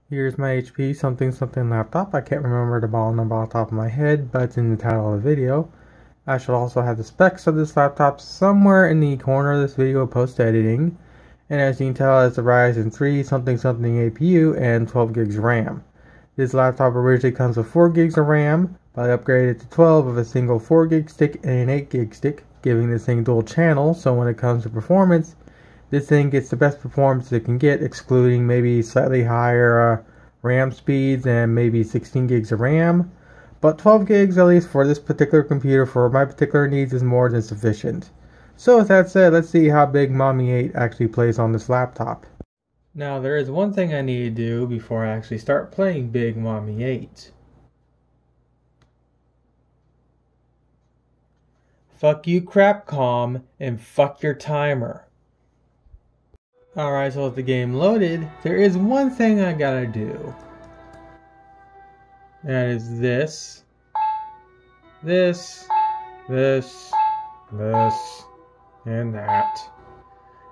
Here's my HP something something laptop. I can't remember the model number off the top of my head, but it's in the title of the video. I should also have the specs of this laptop somewhere in the corner of this video post-editing. And as you can tell, it's a Ryzen 3 something something APU and 12 gigs RAM. This laptop originally comes with 4 gigs of RAM, but I upgraded to 12 with a single 4 gig stick and an 8 gig stick, giving this thing dual channel, so when it comes to performance, this thing gets the best performance it can get, excluding maybe slightly higher RAM speeds and maybe 16 gigs of RAM. But 12 gigs, at least for this particular computer, for my particular needs, is more than sufficient. So with that said, let's see how big Mommy 8 actually plays on this laptop. Now there is one thing I need to do before I actually start playing Big Mommy 8. Fuck you Crapcom, and fuck your timer. Alright, so with the game loaded, there is one thing I gotta do. That is this, and that.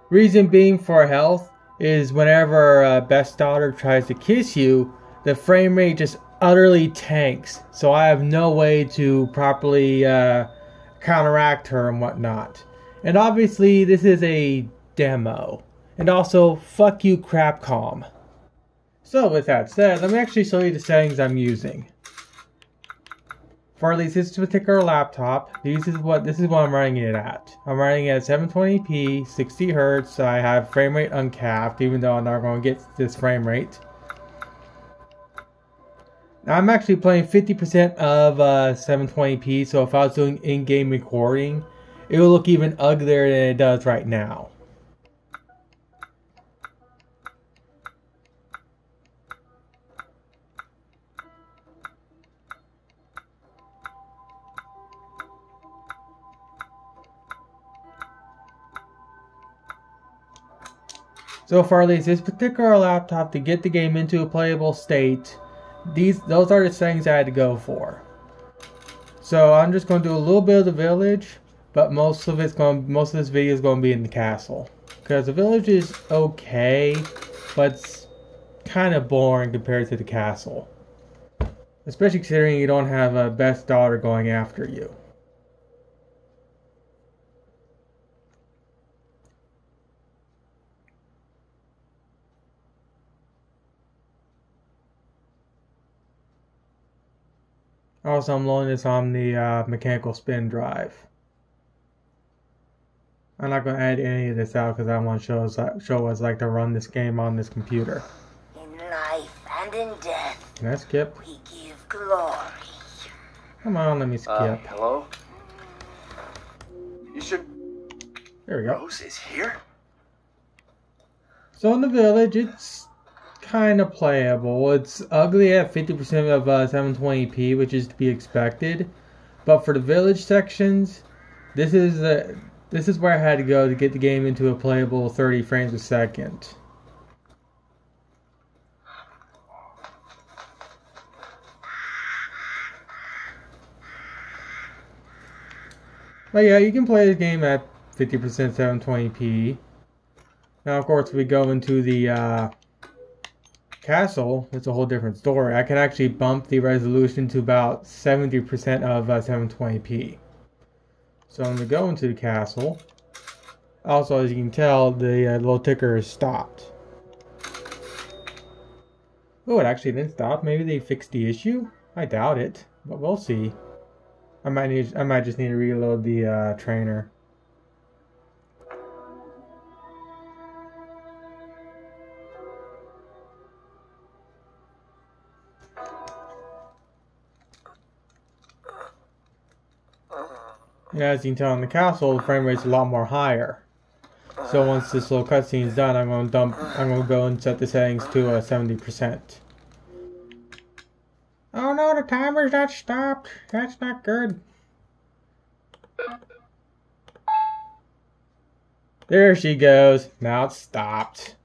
Reason being for health is whenever Best Daughter tries to kiss you, the frame rate just utterly tanks. So I have no way to properly counteract her and whatnot. And obviously this is a demo. And also, fuck you Crapcom. So with that said, let me actually show you the settings I'm using. For at least this particular laptop, this is what I'm running it at. I'm running it at 720p, 60 Hz. I have frame rate uncapped, even though I'm not going to get this frame rate. Now I'm actually playing 50% of 720p, so if I was doing in-game recording, it would look even uglier than it does right now. So for at least this particular laptop, to get the game into a playable state, those are the settings I had to go for. So I'm just going to do a little bit of the village, but most of this video is going to be in the castle, because the village is okay, but it's kind of boring compared to the castle, especially considering you don't have a Best Daughter going after you. Also, I'm loading this on the mechanical spin drive. I'm not going to edit any of this out because I want to show what it's like to run this game on this computer. In life and in death, Can I skip? we give glory. Come on, let me skip. Hello? You should... There we go. Rose is here? So in the village, it's kind of playable. It's ugly at 50% of 720p, which is to be expected. But for the village sections, this is where I had to go to get the game into a playable 30 frames a second. But yeah, you can play the game at 50% 720p. Now, of course, if we go into the castle, it's a whole different story. I can actually bump the resolution to about 70% of 720p. So I'm going to go into the castle. Also, as you can tell, the little ticker is stopped. Oh, it actually didn't stop. Maybe they fixed the issue? I doubt it, but we'll see. I might just need to reload the trainer. Yeah, as you can tell in the castle, the frame rate's a lot more higher. So once this little cutscene is done, I'm going to go and set the settings to 70%. Oh no, the timer's not stopped. That's not good. There she goes. Now it's stopped.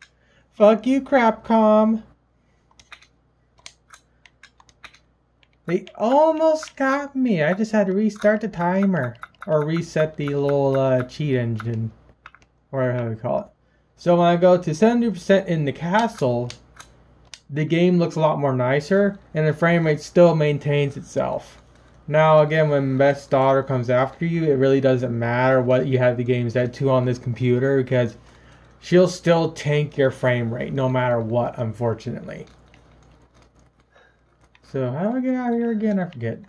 Fuck you, Crapcom. They almost got me. I just had to restart the timer. Or reset the little cheat engine. Or whatever we call it. So when I go to 70% in the castle, the game looks a lot more nicer, and the frame rate still maintains itself. Now, again, when Best Daughter comes after you, it really doesn't matter what you have the game set to on this computer, because she'll still tank your frame rate no matter what, unfortunately. So, how do I get out of here again? I forget.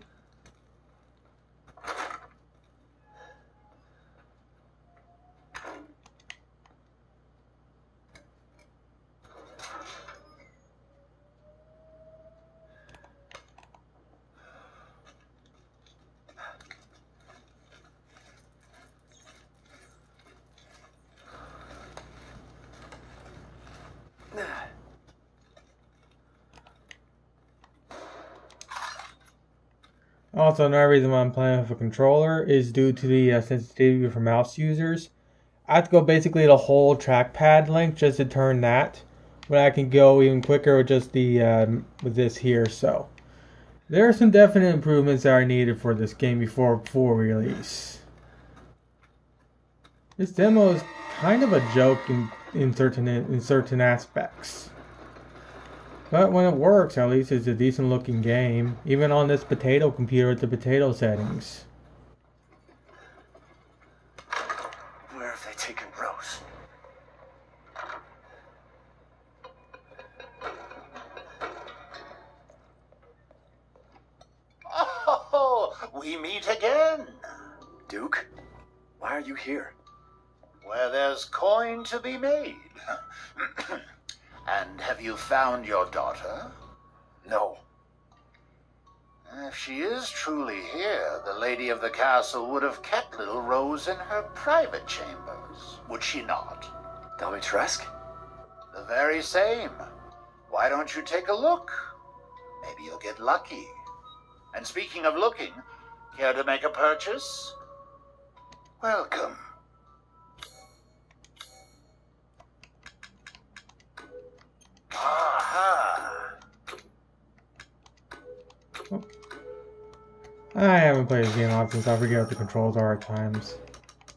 Also, another reason why I'm playing with a controller is due to the sensitivity for mouse users. I have to go basically the whole trackpad length just to turn that, when I can go even quicker with just the with this here. So there are some definite improvements that are needed for this game before full release. This demo is kind of a joke in certain aspects. But when it works, at least it's a decent looking game, even on this potato computer with the potato settings. Where have they taken Rose? Oh, we meet again. Duke? Why are you here? Where there's coin to be made. And have you found your daughter? No. If she is truly here, the lady of the castle would have kept little Rose in her private chambers, would she not? Dimitrescu? The very same. Why don't you take a look? Maybe you'll get lucky. And speaking of looking, care to make a purchase? Welcome. Aha! I haven't played this game often, so I forget what the controls are at times.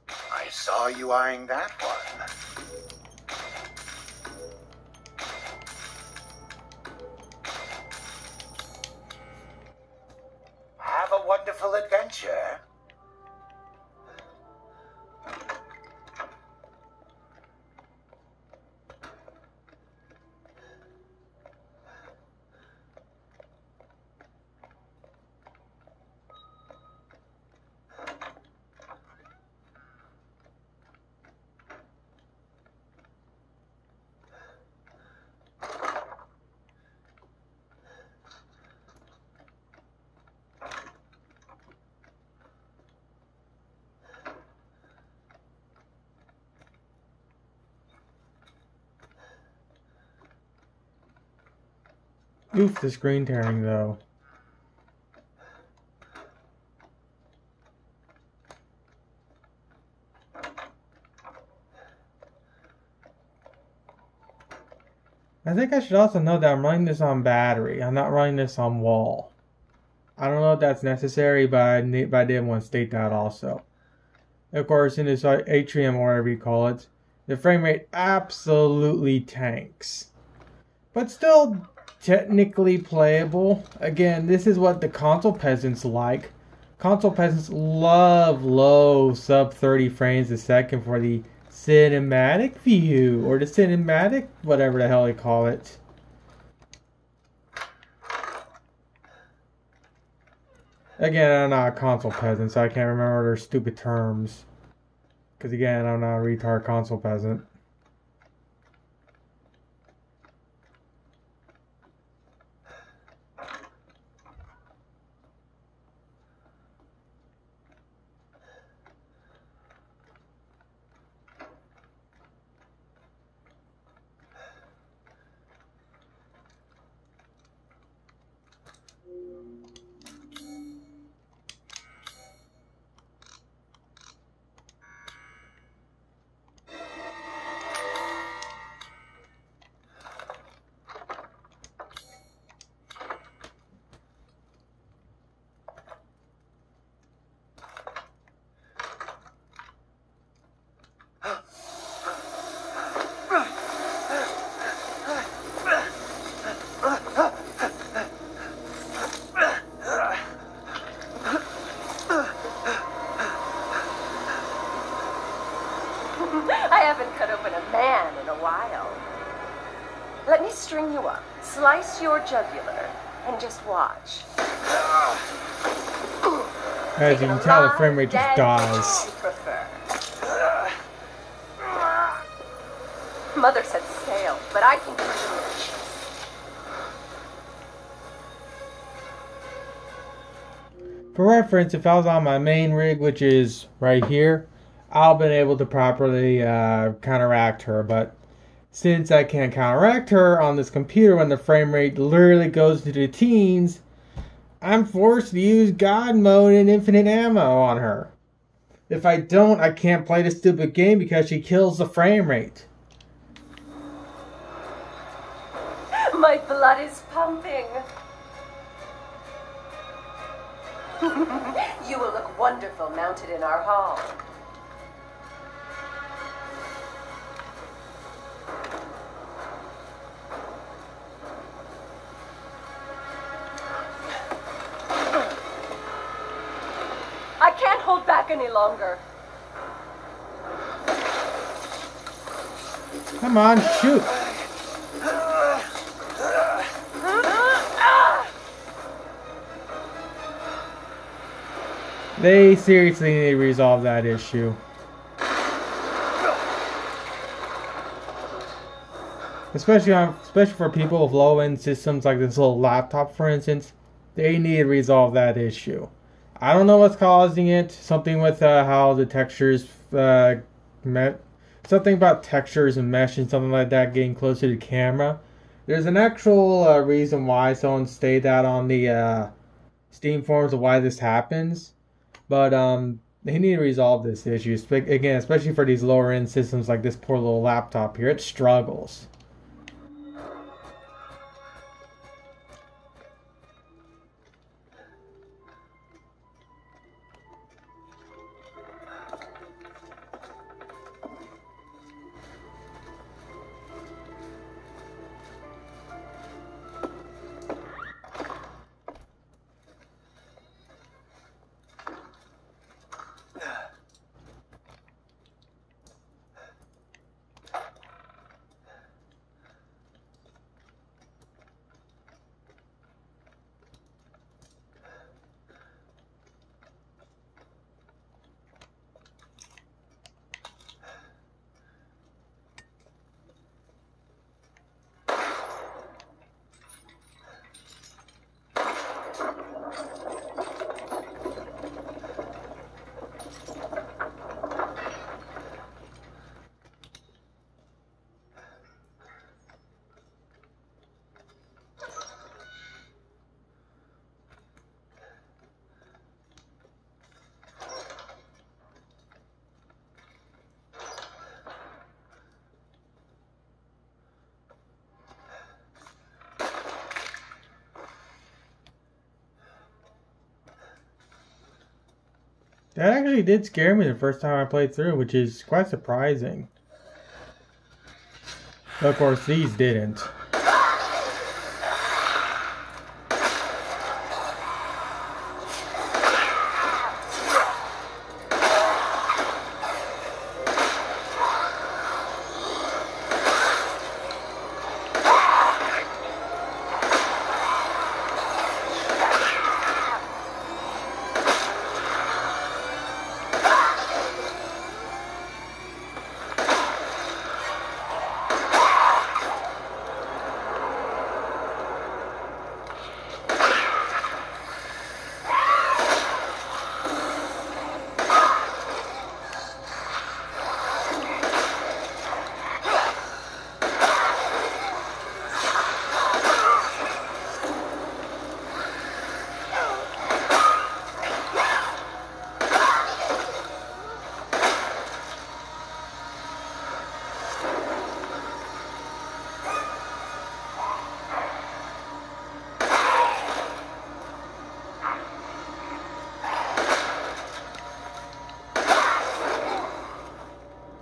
I saw you eyeing that one. Have a wonderful adventure. Oof, the screen tearing though. I think I should also note that I'm running this on battery. I'm not running this on wall. I don't know if that's necessary, but I did want to state that also. Of course, in this atrium or whatever you call it, the frame rate absolutely tanks. But still technically playable. Again, this is what the console peasants like. Console peasants love low sub 30 frames a second for the cinematic view, or the cinematic, whatever the hell they call it. Again, I'm not a console peasant, so I can't remember their stupid terms. Because again, I'm not a retard console peasant. Slice your jugular and just watch. As you can tell, the frame rate just dies. Mother said sail, but I think we're delicious. For reference, if I was on my main rig, which is right here, I'll been able to properly counteract her, but since I can't counteract her on this computer when the frame rate literally goes to the teens, I'm forced to use God mode and infinite ammo on her. If I don't, I can't play this stupid game because she kills the frame rate. My blood is pumping. You will look wonderful mounted in our hall. I can't hold back any longer. Come on, shoot. They seriously need to resolve that issue. Especially for people with low-end systems like this little laptop, for instance, they need to resolve that issue. I don't know what's causing it. Something with how the textures something about textures and mesh and something like that getting closer to the camera. There's an actual reason why someone stated that on the Steam forums of why this happens. But they need to resolve this issue. Again, especially for these lower end systems like this poor little laptop here. It struggles. That actually did scare me the first time I played through, which is quite surprising. But of course, these didn't.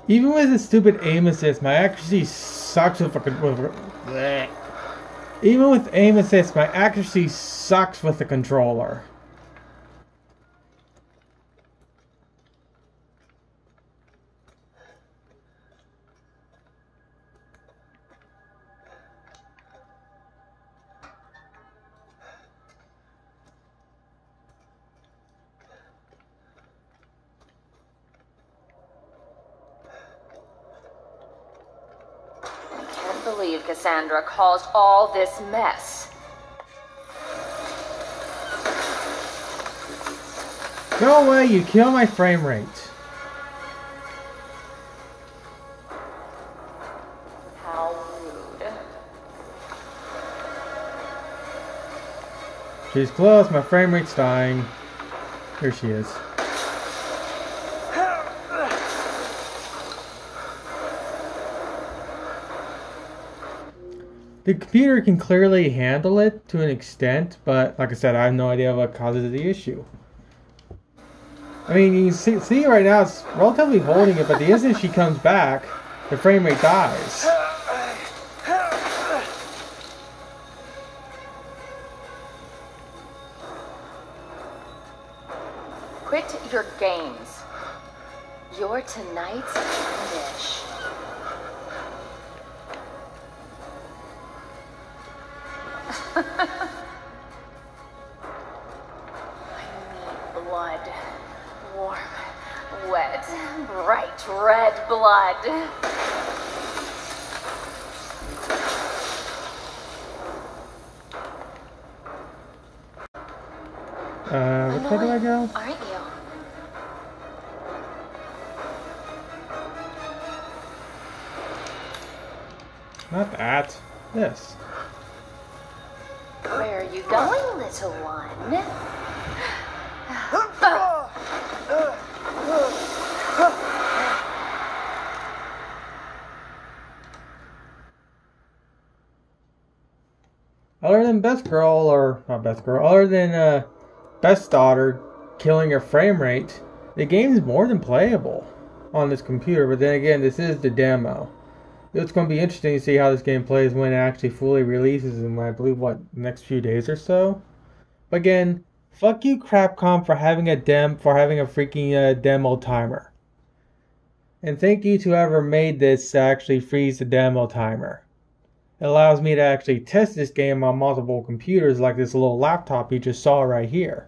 Even with the stupid aim assist, my accuracy sucks with bleh. Even with aim assist, my accuracy sucks with the controller. believe Cassandra caused all this mess. Go away, you kill my frame rate. How rude. She's close, my frame rate's dying. Here she is. The computer can clearly handle it to an extent, but like I said, I have no idea what causes the issue. I mean, you can see right now it's relatively holding it, but the instant she comes back, the frame rate dies. Quit your games. You're tonight's dish. I need blood. Warm, wet, bright red blood. Which way do I go? Aren't you? Not that. This. Where are you going, little one? Other than Best Girl, or not Best Girl, other than Best Daughter killing her frame rate, the game's more than playable on this computer. But then again, this is the demo. It's going to be interesting to see how this game plays when it actually fully releases in, I believe, next few days or so. But again, fuck you, Capcom, for having a freaking demo timer. And thank you to whoever made this to actually freeze the demo timer. It allows me to actually test this game on multiple computers, like this little laptop you just saw right here.